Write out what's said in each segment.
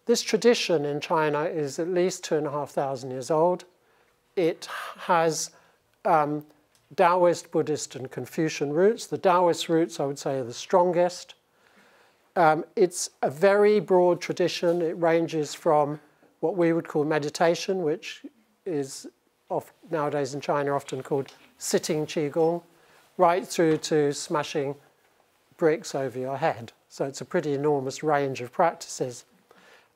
This tradition in China is at least 2,500 years old. It has Taoist, Buddhist, and Confucian roots. The Taoist roots, I would say, are the strongest. It's a very broad tradition. It ranges from what we would call meditation, which is nowadays in China often called sitting Qigong, right through to smashing bricks over your head. So it's a pretty enormous range of practices.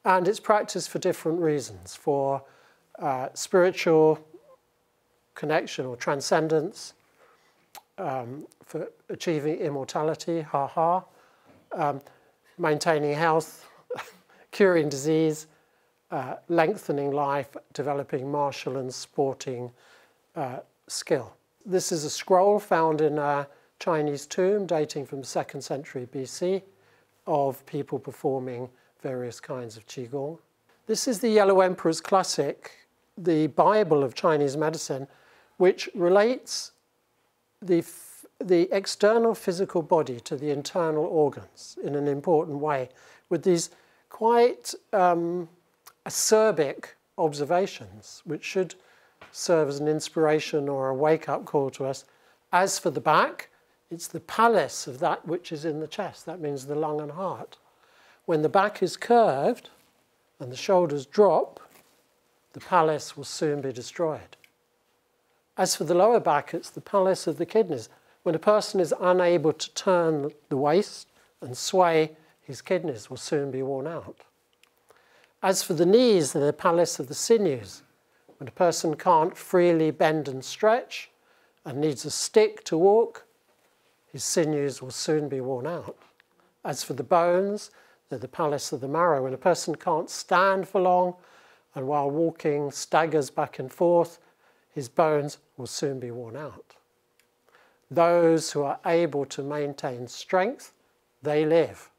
And it's practiced for different reasons, for spiritual connection or transcendence, for achieving immortality, maintaining health, curing disease, lengthening life, developing martial and sporting skill. This is a scroll found in a Chinese tomb dating from the 2nd century BC of people performing various kinds of Qigong. This is the Yellow Emperor's Classic, the Bible of Chinese medicine, which relates the external physical body to the internal organs in an important way, with these quite acerbic observations, which should serve as an inspiration or a wake-up call to us. As for the back, it's the palace of that which is in the chest. That means the lung and heart. When the back is curved and the shoulders drop, the palace will soon be destroyed. As for the lower back, it's the palace of the kidneys. When a person is unable to turn the waist and sway, his kidneys will soon be worn out. As for the knees, they're the palace of the sinews. When a person can't freely bend and stretch and needs a stick to walk, his sinews will soon be worn out. As for the bones, they're the palace of the marrow. When a person can't stand for long and while walking staggers back and forth, his bones will soon be worn out. Those who are able to maintain strength, they live.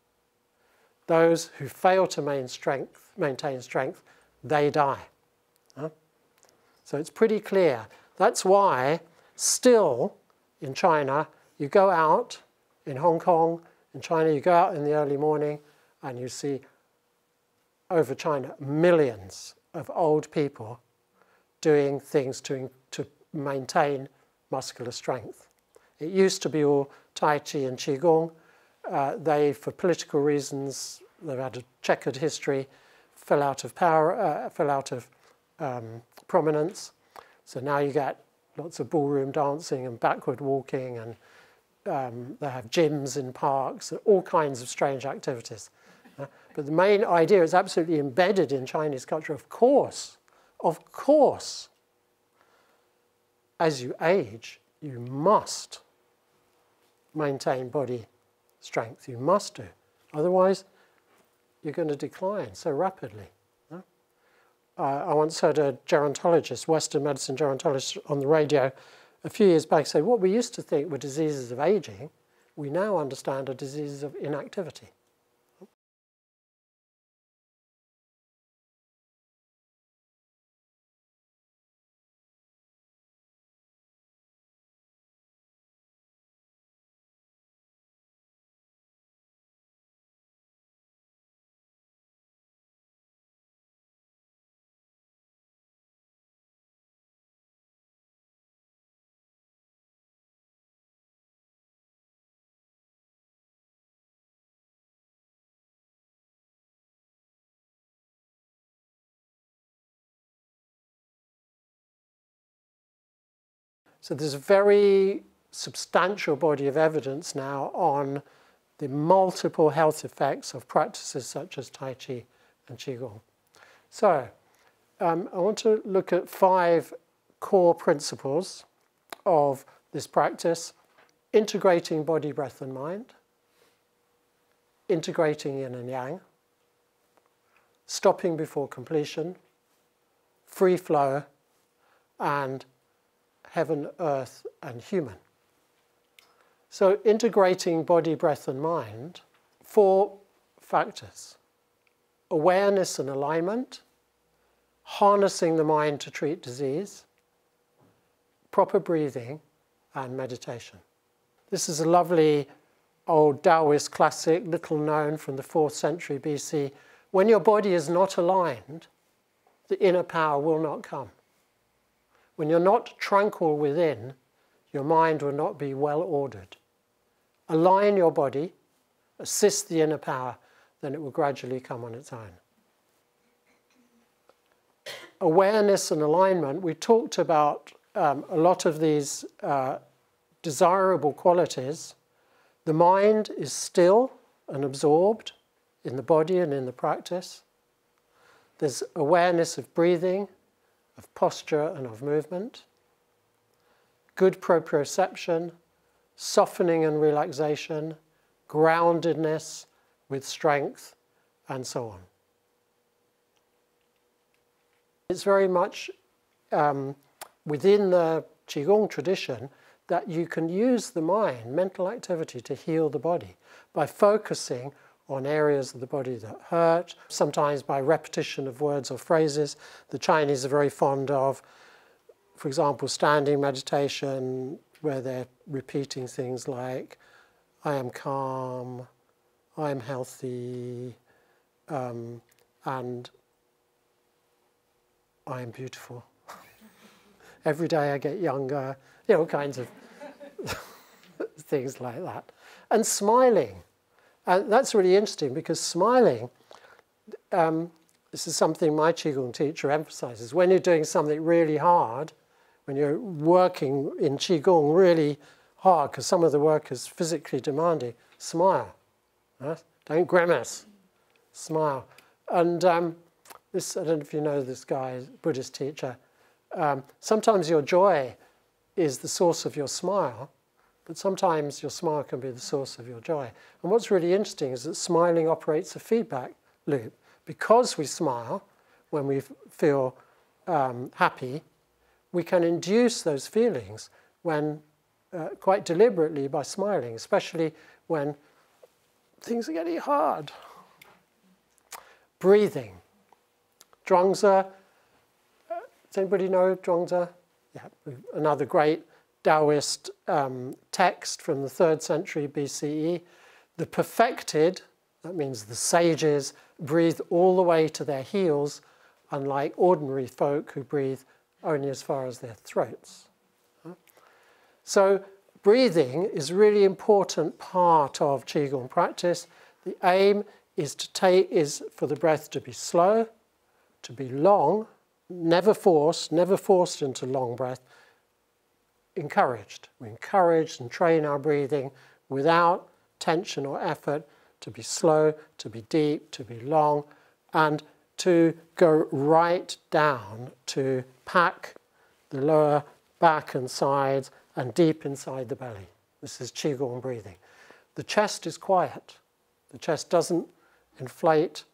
Those who fail to maintain strength, they die. So it's pretty clear. That's why still in China, you go out, in Hong Kong, in China, you go out in the early morning and you see over China millions of old people doing things to maintain muscular strength. It used to be all Tai Chi and Qigong. They, for political reasons, they've had a checkered history, fell out of power, fell out of prominence. So now you get lots of ballroom dancing and backward walking, and they have gyms in parks, all kinds of strange activities. But the main idea is absolutely embedded in Chinese culture. Of course, as you age, you must maintain body strength. You must do. Otherwise, you're going to decline so rapidly. I once heard a gerontologist, Western medicine gerontologist, on the radio a few years back say, what we used to think were diseases of aging, we now understand are diseases of inactivity. So there's a very substantial body of evidence now on the multiple health effects of practices such as Tai Chi and Qigong. So I want to look at 5 core principles of this practice: integrating body, breath, and mind, integrating yin and yang, stopping before completion, free flow, and heaven, earth, and human. So integrating body, breath, and mind, 4 factors: awareness and alignment, harnessing the mind to treat disease, proper breathing, and meditation. This is a lovely old Taoist classic, little known, from the 4th century BC, When your body is not aligned, the inner power will not come. When you're not tranquil within, your mind will not be well ordered. Align your body, assist the inner power, then it will gradually come on its own. Awareness and alignment, we talked about a lot of these desirable qualities. The mind is still and absorbed in the body and in the practice. There's awareness of breathing, of posture and of movement. Good proprioception, softening and relaxation, groundedness with strength, and so on. It's very much within the Qigong tradition that you can use the mind, mental activity, to heal the body by focusing on areas of the body that hurt, sometimes by repetition of words or phrases. The Chinese are very fond of, for example, standing meditation, where they're repeating things like, I am calm, I am healthy, and I am beautiful. Every day I get younger, you know, kinds of things like that. And smiling. And that's really interesting because smiling, this is something my Qigong teacher emphasizes. When you're doing something really hard, when you're working in Qigong really hard, because some of the work is physically demanding, smile. Right? Don't grimace. Smile. And this, I don't know if you know this guy, Buddhist teacher. Sometimes your joy is the source of your smile, but sometimes your smile can be the source of your joy. And what's really interesting is that smiling operates a feedback loop. Because we smile when we feel happy, we can induce those feelings when quite deliberately by smiling, especially when things are getting hard. Breathing. Zhuangzi. Does anybody know Zhuangzi? Yeah, another great Taoist text from the 3rd century BCE. The perfected, that means the sages, breathe all the way to their heels, unlike ordinary folk who breathe only as far as their throats. So breathing is a really important part of Qigong practice. The aim is for the breath to be slow, to be long, never forced into long breath, encouraged. We encourage and train our breathing without tension or effort to be slow, to be deep, to be long, and to go right down to pack the lower back and sides and deep inside the belly. This is Qigong breathing. The chest is quiet. The chest doesn't inflate.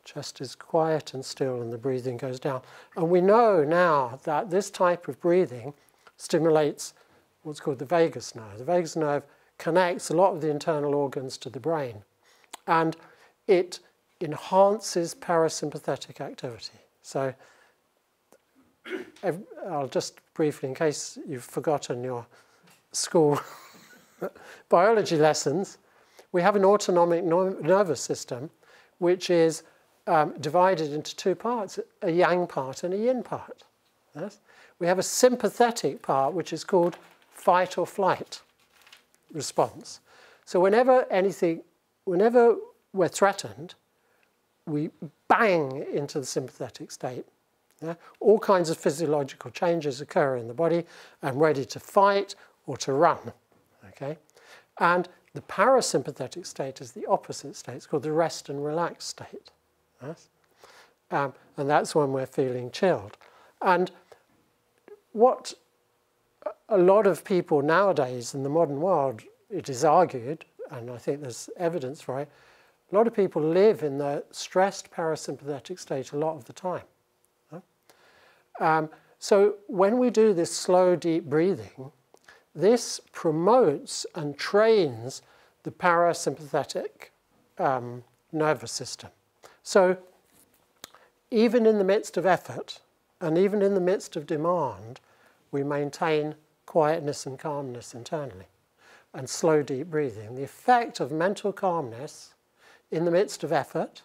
Chest is quiet and still, and the breathing goes down. And we know now that this type of breathing stimulates what's called the vagus nerve. The vagus nerve connects a lot of the internal organs to the brain, and it enhances parasympathetic activity. So I'll just briefly, in case you've forgotten your school biology lessons, we have an autonomic nervous system which is divided into two parts, a yang part and a yin part. Yes? We have a sympathetic part which is called fight or flight response. So whenever we're threatened, we bang into the sympathetic state. Yeah? All kinds of physiological changes occur in the body. I'm ready to fight or to run. Okay? And the parasympathetic state is the opposite state. It's called the rest and relax state. Yes? And that's when we're feeling chilled. And what a lot of people nowadays in the modern world, it is argued, and I think there's evidence for it, a lot of people live in the stressed parasympathetic state a lot of the time. So when we do this slow, deep breathing, this promotes and trains the parasympathetic nervous system. So even in the midst of effort, and even in the midst of demand, we maintain quietness and calmness internally, and slow, deep breathing. The effect of mental calmness in the midst of effort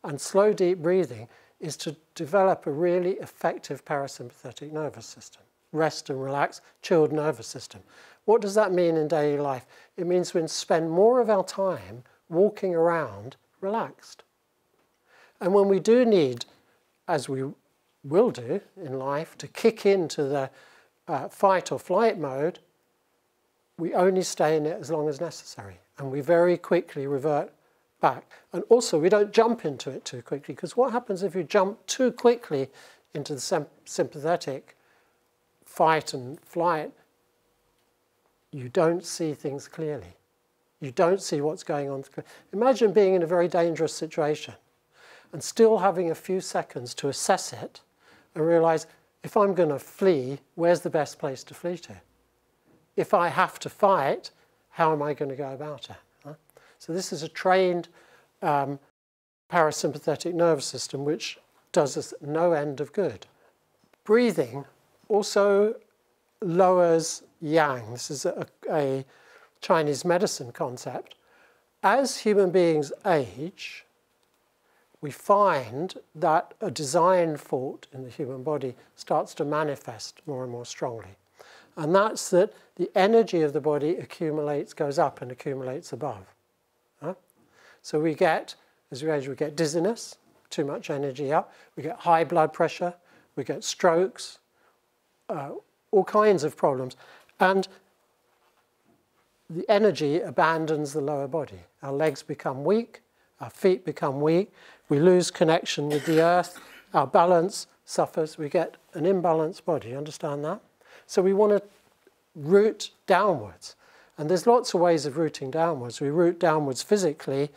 And slow, deep breathing is to develop a really effective parasympathetic nervous system. Rest and relax, chilled nervous system. What does that mean in daily life? It means we spend more of our time walking around relaxed. And when we do need, as we will do in life, to kick into the fight or flight mode, we only stay in it as long as necessary. And we very quickly revert back. And also, we don't jump into it too quickly, because what happens if you jump too quickly into the sympathetic fight and flight? You don't see things clearly. You don't see what's going on. Imagine being in a very dangerous situation and still having a few seconds to assess it and realize, if I'm going to flee, where's the best place to flee to? If I have to fight, how am I going to go about it? So this is a trained parasympathetic nervous system which does us no end of good. Breathing also lowers yang. This is a Chinese medicine concept. As human beings age, we find that a design fault in the human body starts to manifest more and more strongly. And that's that the energy of the body accumulates, goes up and accumulates above. So we get, as we age, we get dizziness, too much energy up, we get high blood pressure, we get strokes, all kinds of problems. And the energy abandons the lower body. Our legs become weak, our feet become weak, we lose connection with the earth, our balance suffers, we get an imbalanced body. You understand that? So we want to root downwards. And there's lots of ways of rooting downwards. We root downwards physically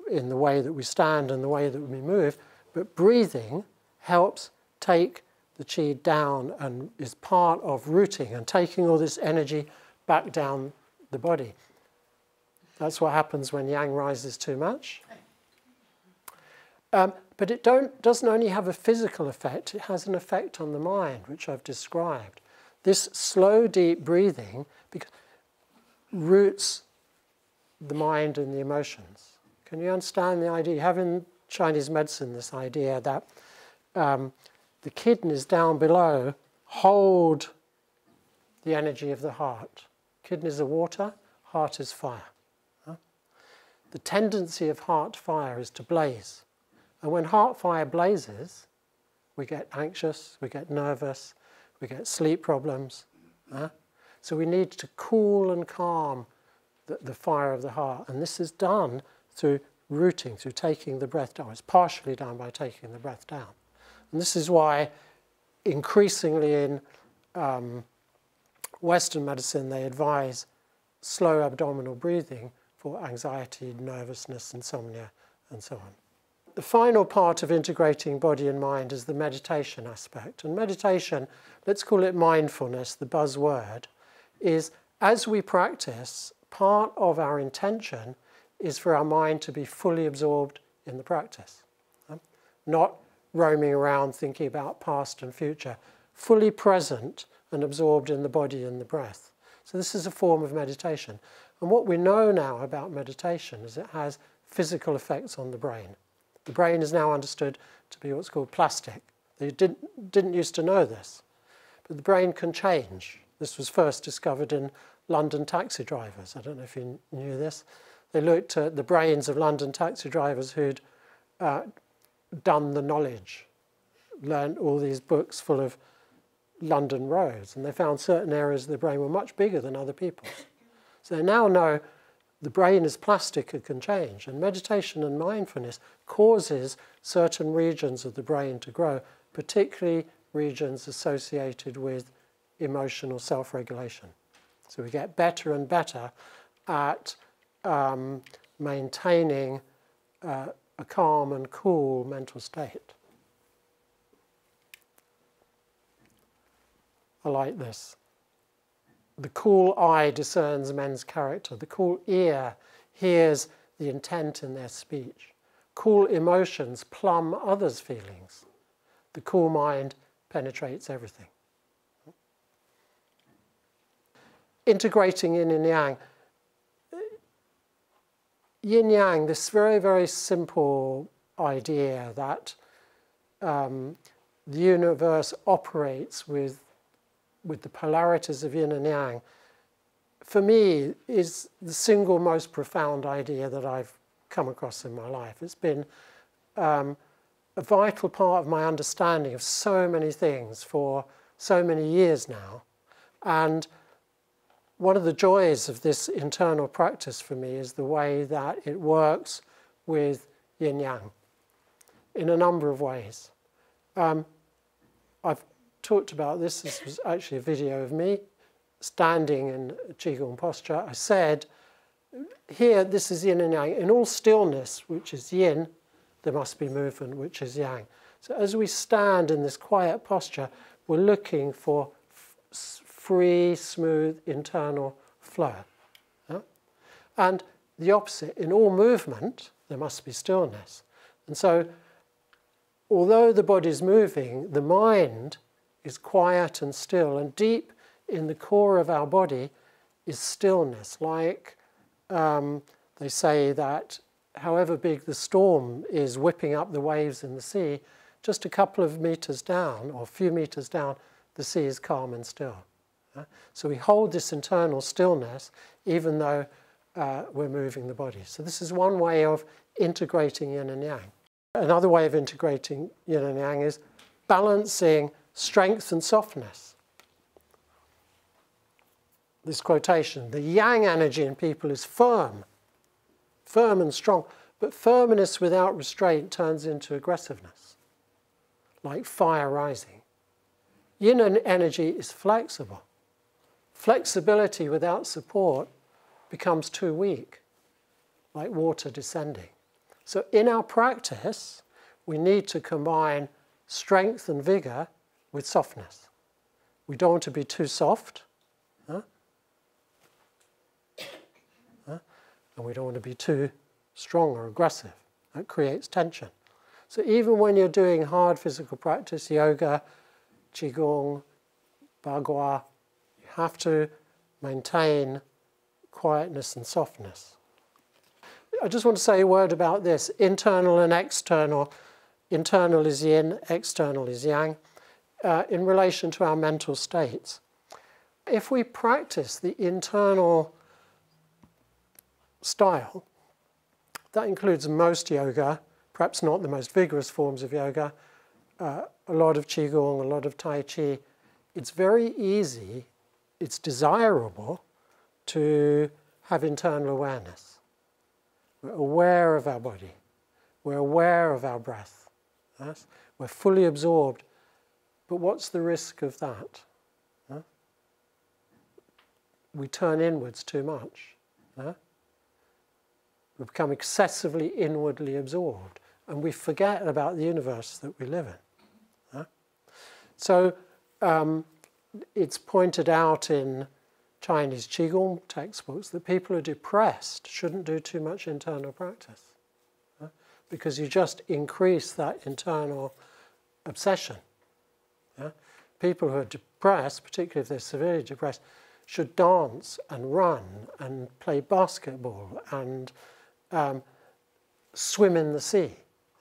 in the way that we stand and the way that we move, but breathing helps take the chi down and is part of rooting and taking all this energy back down the body. That's what happens when yang rises too much. But it doesn't only have a physical effect, it has an effect on the mind, which I've described. This slow, deep breathing roots the mind and the emotions. Can you understand the idea? You have in Chinese medicine this idea that the kidneys down below hold the energy of the heart. Kidneys are water, heart is fire. The tendency of heart fire is to blaze. And when heart fire blazes, we get anxious, we get nervous, we get sleep problems. So we need to cool and calm the fire of the heart. And this is done through rooting, through taking the breath down. It's partially done by taking the breath down. And this is why increasingly in Western medicine they advise slow abdominal breathing for anxiety, nervousness, insomnia, and so on. The final part of integrating body and mind is the meditation aspect. And meditation, let's call it mindfulness, the buzzword, is as we practice, part of our intention is for our mind to be fully absorbed in the practice. Not roaming around thinking about past and future, fully present and absorbed in the body and the breath. So this is a form of meditation. And what we know now about meditation is it has physical effects on the brain. The brain is now understood to be what's called plastic. They didn't used to know this, but the brain can change. This was first discovered in London taxi drivers. I don't know if you knew this. They looked at the brains of London taxi drivers who'd done the knowledge, learned all these books full of London roads, and they found certain areas of the brain were much bigger than other people's. So they now know the brain is plastic, it can change, and meditation and mindfulness causes certain regions of the brain to grow, particularly regions associated with emotional self-regulation. So we get better and better at maintaining a calm and cool mental state. I like this. The cool eye discerns men's character. The cool ear hears the intent in their speech. Cool emotions plumb others' feelings. The cool mind penetrates everything. Integrating yin and yang. Yin-yang, this very, very simple idea that the universe operates with the polarities of yin and yang, for me, is the single most profound idea that I've come across in my life. It's been a vital part of my understanding of so many things for so many years now. And one of the joys of this internal practice for me is the way that it works with yin-yang in a number of ways. I've talked about this. This was actually a video of me standing in Qigong posture. I said, here, this is yin and yang. In all stillness, which is yin, there must be movement, which is yang. So as we stand in this quiet posture, we're looking for free, smooth, internal flow. Yeah? And the opposite, in all movement, there must be stillness. And so, although the body's moving, the mind is quiet and still, and deep in the core of our body is stillness. Like they say that however big the storm is whipping up the waves in the sea, just a couple of meters down, or a few meters down, the sea is calm and still. So we hold this internal stillness even though we're moving the body. So this is one way of integrating yin and yang. Another way of integrating yin and yang is balancing strength and softness. This quotation, the yang energy in people is firm and strong, but firmness without restraint turns into aggressiveness, like fire rising. Yin energy is flexible. Flexibility without support becomes too weak, like water descending. So in our practice, we need to combine strength and vigor with softness. We don't want to be too soft, and we don't want to be too strong or aggressive. That creates tension. So even when you're doing hard physical practice, yoga, qigong, bagua, you have to maintain quietness and softness. I just want to say a word about this, internal and external. Internal is yin, external is yang, in relation to our mental states. If we practice the internal style, that includes most yoga, perhaps not the most vigorous forms of yoga, a lot of qigong, a lot of tai chi. It's very easy, it's desirable to have internal awareness. We're aware of our body. We're aware of our breath. Yes? We're fully absorbed. But what's the risk of that? Huh? We turn inwards too much. Huh? We become excessively inwardly absorbed, and we forget about the universe that we live in. Huh? So it's pointed out in Chinese Qigong textbooks that people who are depressed shouldn't do too much internal practice, because you just increase that internal obsession. People who are depressed, particularly if they're severely depressed, should dance and run and play basketball and swim in the sea.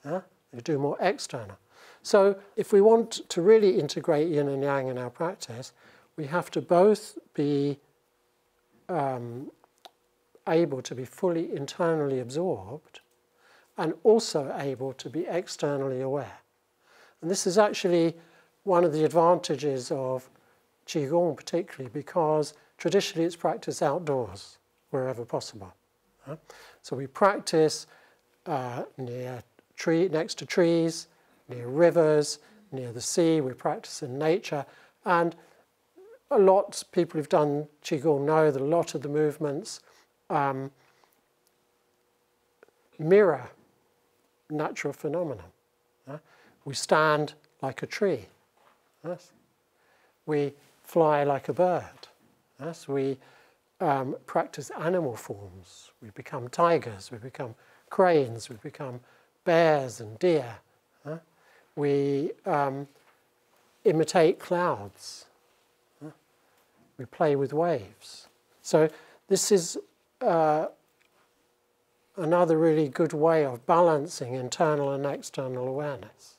They do more external. So if we want to really integrate yin and yang in our practice, we have to both be able to be fully internally absorbed and also able to be externally aware. And this is actually one of the advantages of Qigong particularly, because traditionally it's practiced outdoors wherever possible. So we practice next to trees, near rivers, near the sea. We practice in nature, and a lot of people who've done Qigong know that a lot of the movements mirror natural phenomena. We stand like a tree. Yes? We fly like a bird. Yes? We practice animal forms. We become tigers. We become cranes. We become bears and deer. We imitate clouds. We play with waves. So this is another really good way of balancing internal and external awareness.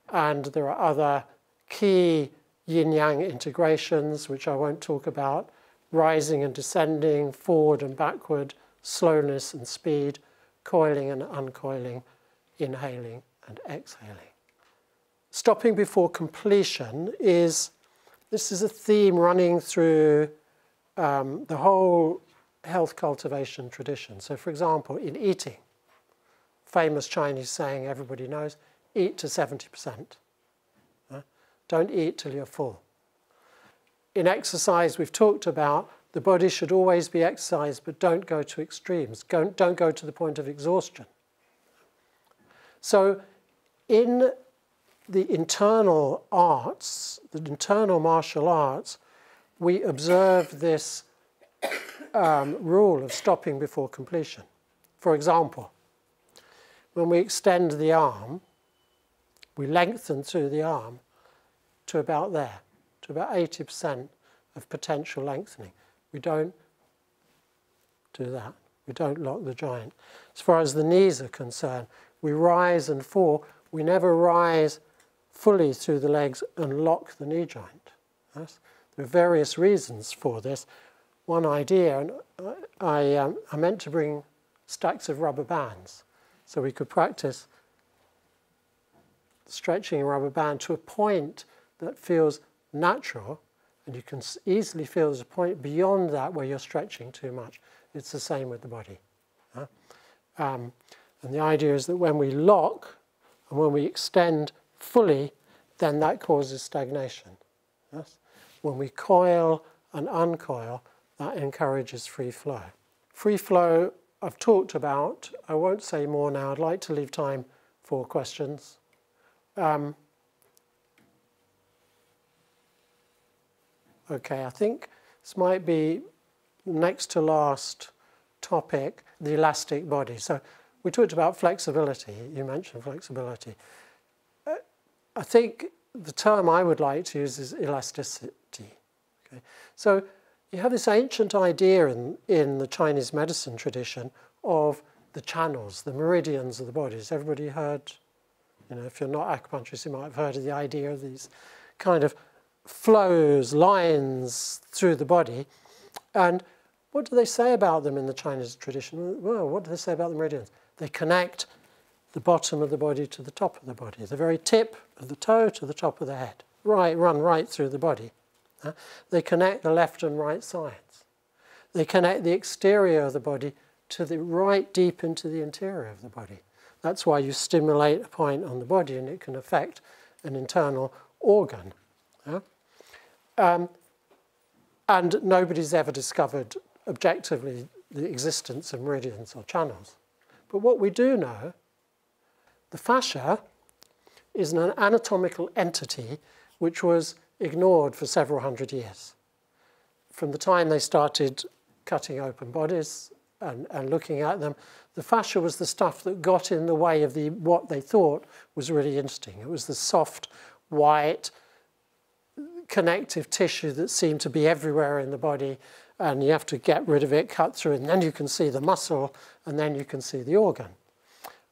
And there are other key yin-yang integrations, which I won't talk about, rising and descending, forward and backward, slowness and speed, coiling and uncoiling, inhaling and exhaling. Stopping before completion this is a theme running through the whole health cultivation tradition. So for example, in eating, famous Chinese saying everybody knows, eat to 70%. Don't eat till you're full. In exercise, we've talked about the body should always be exercised, but don't go to extremes. Don't go to the point of exhaustion. So in the internal arts, the internal martial arts, we observe this rule of stopping before completion. For example, when we extend the arm, we lengthen through the arm to about there, to about 80% of potential lengthening. We don't do that. We don't lock the joint. As far as the knees are concerned, we rise and fall. We never rise fully through the legs and lock the knee joint. Yes? There are various reasons for this. One idea, and I meant to bring stacks of rubber bands so we could practice stretching a rubber band to a point that feels natural, and you can easily feel there's a point beyond that where you're stretching too much. It's the same with the body. And the idea is that when we lock and when we extend fully, then that causes stagnation. Yes? When we coil and uncoil, that encourages free flow. Free flow I've talked about. I won't say more now. I'd like to leave time for questions. Okay, I think this might be next to last topic, the elastic body. So we talked about flexibility. You mentioned flexibility. I think the term I would like to use is elasticity. Okay? So you have this ancient idea in the Chinese medicine tradition of the channels, the meridians of the body. Has everybody heard, if you're not acupuncturist, you might have heard of the idea of these kind of flows, lines through the body. And what do they say about them in the Chinese tradition? Well, what do they say about the meridians? They connect the bottom of the body to the top of the body, the very tip of the toe to the top of the head, run right through the body. They connect the left and right sides. They connect the exterior of the body to the right deep into the interior of the body. That's why you stimulate a point on the body and it can affect an internal organ. And nobody's ever discovered objectively the existence of meridians or channels. But what we do know, the fascia is an anatomical entity which was ignored for several hundred years. From the time they started cutting open bodies and looking at them, the fascia was the stuff that got in the way of what they thought was really interesting. It was the soft, white, connective tissue that seemed to be everywhere in the body, and you have to get rid of it, cut through it, and then you can see the muscle, and then you can see the organ.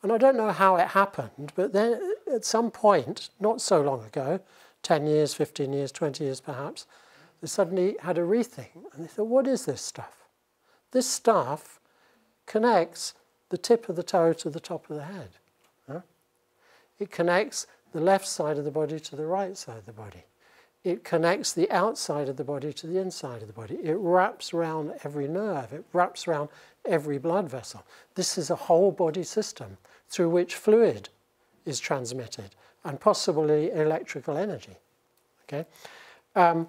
And I don't know how it happened, but then at some point, not so long ago, 10 years, 15 years, 20 years perhaps, they suddenly had a rethink, and they thought, what is this stuff? This stuff connects the tip of the toe to the top of the head. It connects the left side of the body to the right side of the body. It connects the outside of the body to the inside of the body. It wraps around every nerve. It wraps around every blood vessel. This is a whole body system through which fluid is transmitted and possibly electrical energy. Okay? And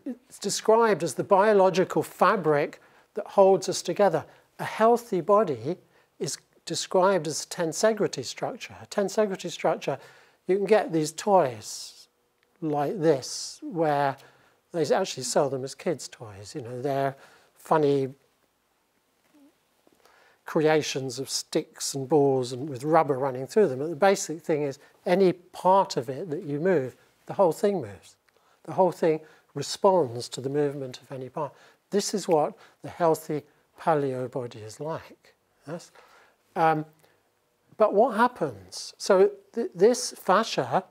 it's described as the biological fabric that holds us together. A healthy body is described as a tensegrity structure. A tensegrity structure, you can get these toys like this, where they actually sell them as kids' toys. They're funny creations of sticks and balls and with rubber running through them. But the basic thing is any part of it that you move, the whole thing moves. The whole thing responds to the movement of any part. This is what the healthy paleo body is like. Yes? But what happens? So this fascia,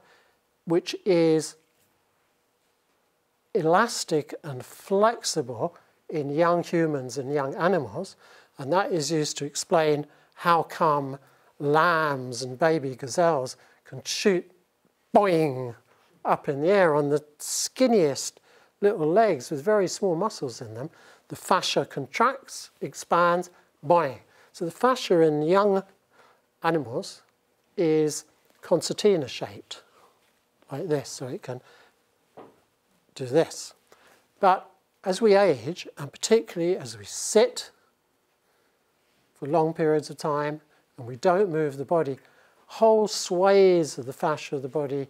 which is elastic and flexible in young humans and young animals, and that is used to explain how come lambs and baby gazelles can shoot boing up in the air on the skinniest little legs with very small muscles in them. The fascia contracts, expands, boing. So the fascia in young animals is concertina shaped, like this, so it can do this. But as we age, and particularly as we sit for long periods of time and we don't move the body, whole swathes of the fascia of the body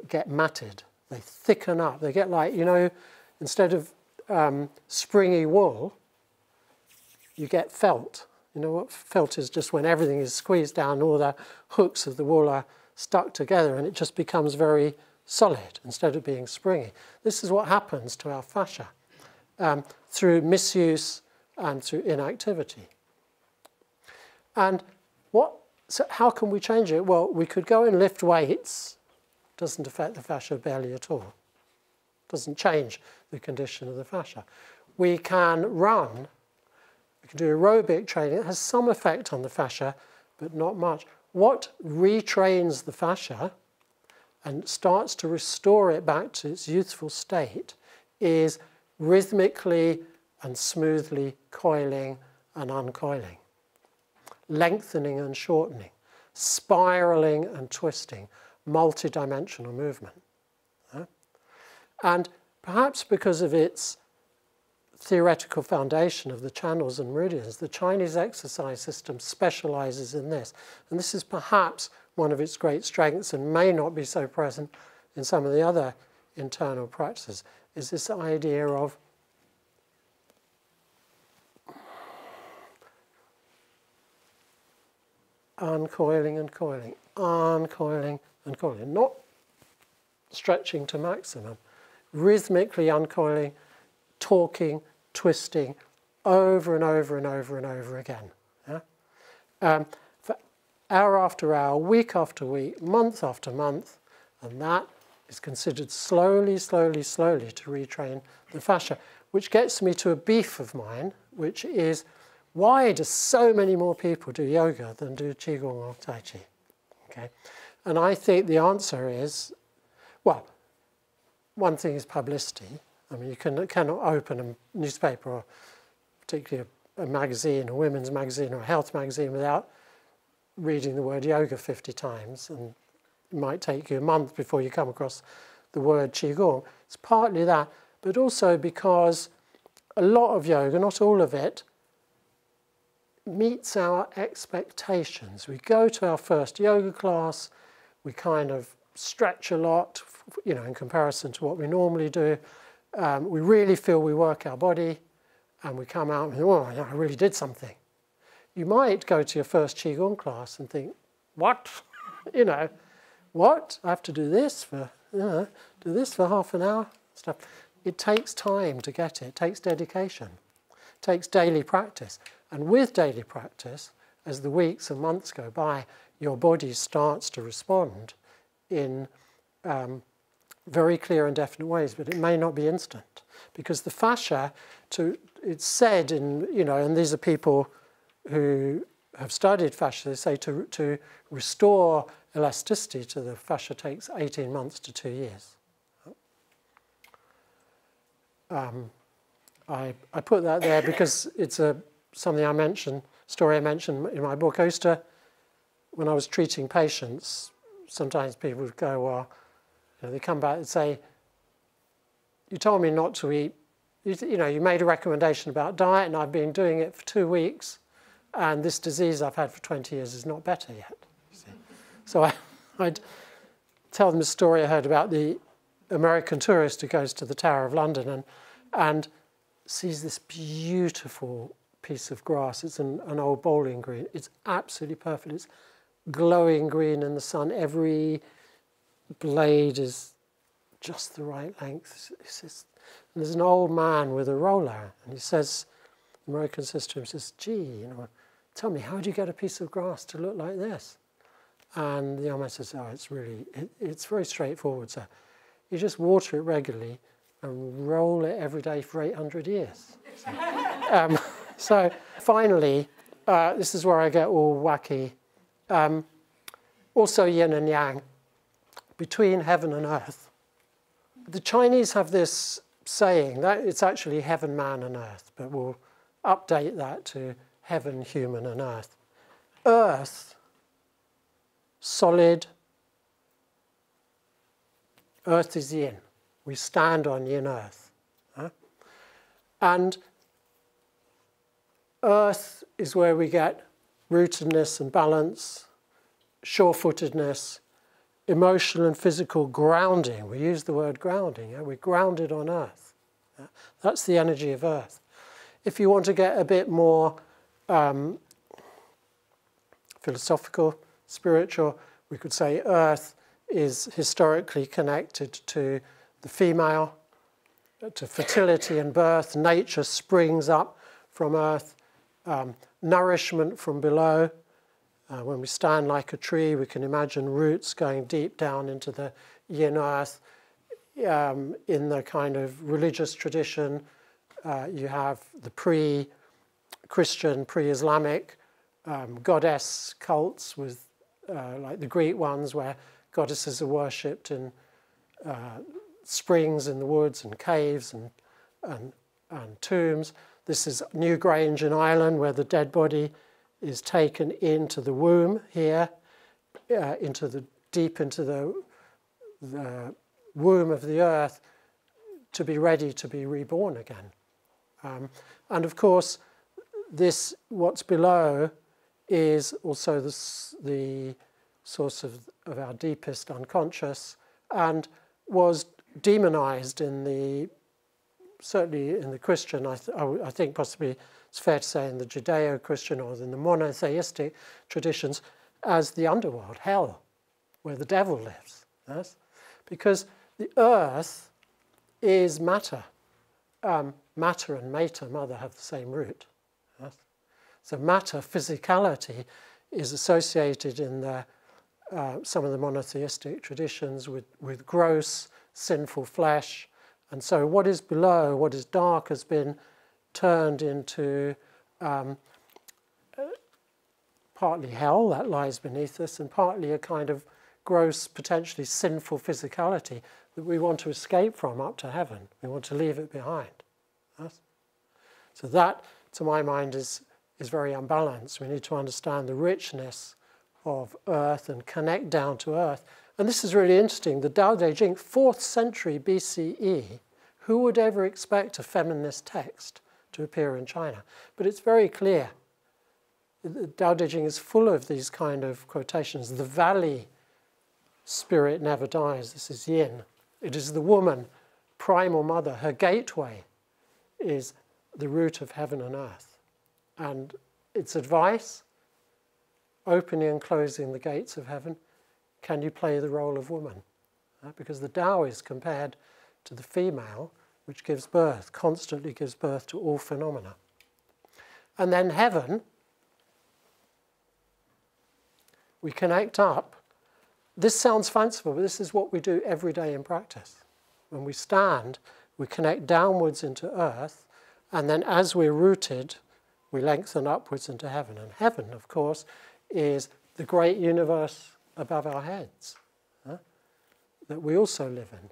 get matted. They thicken up. They get like, you know, instead of springy wool, you get felt. You know what felt is? Just when everything is squeezed down, all the hooks of the wool are stuck together and it just becomes very solid instead of being springy. This is what happens to our fascia through misuse and through inactivity. And so how can we change it? Well, we could go and lift weights. Doesn't affect the fascia barely at all. Doesn't change the condition of the fascia. We can run. We can do aerobic training. It has some effect on the fascia, but not much. What retrains the fascia and starts to restore it back to its youthful state is rhythmically and smoothly coiling and uncoiling, lengthening and shortening, spiraling and twisting, multi-dimensional movement. And perhaps because of its theoretical foundation of the channels and meridians, the Chinese exercise system specializes in this. And this is perhaps one of its great strengths and may not be so present in some of the other internal practices, is this idea of uncoiling and coiling, uncoiling and coiling, not stretching to maximum, rhythmically uncoiling, torquing, twisting, over and over and over and over again. Yeah? For hour after hour, week after week, month after month, and that is considered slowly, slowly, slowly to retrain the fascia, which gets me to a beef of mine, which is, why do so many more people do yoga than do Qigong or Tai Chi? Okay? And I think the answer is, well, one thing is publicity. I mean, you cannot open a newspaper, or particularly a magazine, a women's magazine or a health magazine, without reading the word yoga 50 times. And it might take you a month before you come across the word Qigong. It's partly that, but also because a lot of yoga, not all of it, meets our expectations. We go to our first yoga class, we kind of stretch a lot, you know, in comparison to what we normally do. We really feel we work our body, and we come out and, oh, I really did something. You might go to your first Qigong class and think, what? You know, what? I have to do this for, you know, do this for half an hour? Stuff. It takes time to get it. It takes dedication. It takes daily practice. And with daily practice, as the weeks and months go by, your body starts to respond in very clear and definite ways, but it may not be instant. Because the fascia, it's said in, you know, and these are people who have studied fascia, they say to restore elasticity to the fascia takes 18 months to 2 years. I put that there because it's something I mentioned, story I mentioned in my book. I used to, when I was treating patients, sometimes people would go, well, you know, they come back and say, you told me not to eat, you know, you made a recommendation about diet and I've been doing it for 2 weeks and this disease I've had for 20 years is not better yet. You see. So I'd tell them a story I heard about the American tourist who goes to the Tower of London and sees this beautiful piece of grass. It's an old bowling green. It's absolutely perfect. It's glowing green in the sun. Every blade is just the right length. It's And there's an old man with a roller, and he says, the American sister says, gee, tell me, how do you get a piece of grass to look like this? And the old man says, oh, it's very straightforward, sir. You just water it regularly and roll it every day for 800 years. So finally, this is where I get all wacky. Also yin and yang, between heaven and earth. The Chinese have this saying that it's actually heaven, man and earth, but we'll update that to heaven, human and earth. Earth, solid. Earth is yin. We stand on yin earth. And earth is where we get rootedness and balance, sure-footedness, emotional and physical grounding. We use the word grounding. We're grounded on earth. That's the energy of earth. If you want to get a bit more philosophical, spiritual, we could say earth is historically connected to the female, to fertility and birth. Nature springs up from earth, nourishment from below. When we stand like a tree, we can imagine roots going deep down into the yin earth. In the kind of religious tradition, you have the pre-Christian, pre-Islamic goddess cults with like the Greek ones where goddesses are worshipped in springs in the woods and caves and tombs. This is Newgrange in Ireland, where the dead body is taken into the womb here, deep into the womb of the earth to be ready to be reborn again. And of course, what's below is also the source of our deepest unconscious, and was demonized certainly in the Christian, I think possibly it's fair to say in the Judeo-Christian or in the monotheistic traditions, as the underworld, hell, where the devil lives. Yes? Because the earth is matter. Matter and mater, mother, have the same root. Yes? So matter, physicality, is associated in some of the monotheistic traditions with gross, sinful flesh. And so what is below, what is dark, has been turned into partly hell that lies beneath us, and partly a kind of gross, potentially sinful physicality that we want to escape from up to heaven. We want to leave it behind. Yes? So that, to my mind, is very unbalanced. We need to understand the richness of earth and connect down to earth. And this is really interesting. The Tao Te Ching, 4th century BCE, who would ever expect a feminist text to appear in China? But it's very clear. The Tao Te Ching is full of these kind of quotations. The valley spirit never dies. This is yin. It is the woman, primal mother. Her gateway is the root of heaven and earth. And its advice, opening and closing the gates of heaven. Can you play the role of woman? Because the Tao is compared to the female, which gives birth, constantly gives birth to all phenomena. And then heaven, we connect up. This sounds fanciful, but this is what we do every day in practice. When we stand, we connect downwards into earth, and then as we're rooted, we lengthen upwards into heaven. And heaven, of course, is the great universe above our heads that we also live in.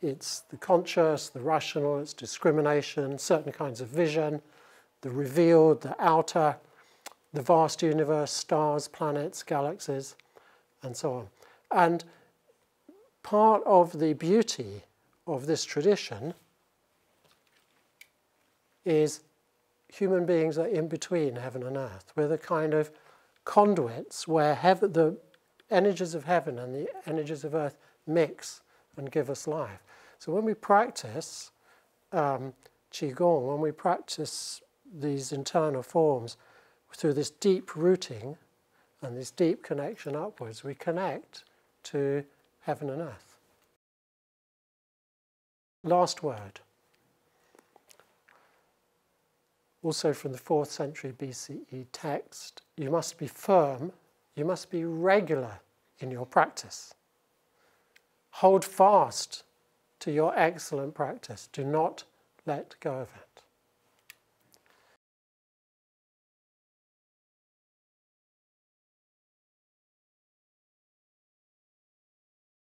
It's the conscious, the rational, it's discrimination, certain kinds of vision, the revealed, the outer, the vast universe, stars, planets, galaxies, and so on. And part of the beauty of this tradition is human beings are in between heaven and earth. We're the kind of conduits where the energies of heaven and the energies of earth mix and give us life. So when we practice Qigong, when we practice these internal forms through this deep rooting and this deep connection upwards, we connect to heaven and earth. Last word. Also from the 4th century BCE text, you must be firm, you must be regular in your practice. Hold fast to your excellent practice. Do not let go of it.